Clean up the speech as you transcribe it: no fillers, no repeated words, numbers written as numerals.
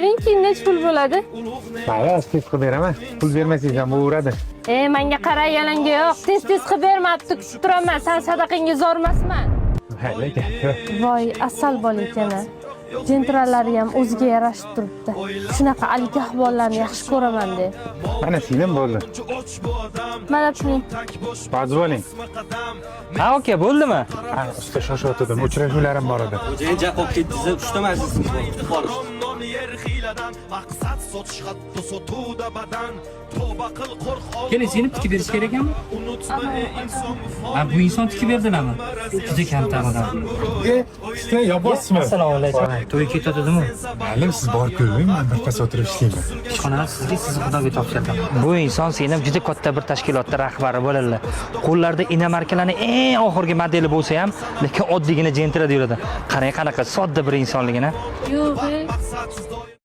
beringki, nech pul bo'ladi? Mayli, tez qilib beraman. Pul bermasangiz ham bo'laveradi. Menga qara, yalanga yo'q. Tez qilib bermabdi, kutib turaman. Sen sadaqangga zo'rmasman. Mayli, Voy, asal bola ekan. Jentralari ham o'ziga yarashib turibdi. Shunaqa alkahvollarni yaxshi ko'raman de. mana singlim bo'ldi. Mana puling. Rozi bo'ling. Ha, oka, bo'ldimi? Ha, usta shoshyotdim. Uchrashuvlarim bor edi. Xo'jayin jaqob ketdingiz, uchta majlisimiz bor. Kutib qolish. Keling, seni tikib berish kerak ekanmi? Ha, bu inson tikib berdilarmi? Juda kamtar odam. Usta, yo'qsizmi? Assalomu alaykum. To'y ketadimi? Mayli, siz borib ko'ring, men birpas o'tirib ishlayman. Ishxonani sizga, sizni Xudoga topshirdim. Bu inson seni juda katta bir tashkilotda rahbari bo'ladilar. Qo'llarida inomarkalarning eng oxirgi modeli bo'lsa ham, lekin oddiygina jentrada yuradi. Qarang qanaqa sodda bir insonligini. Yo'q.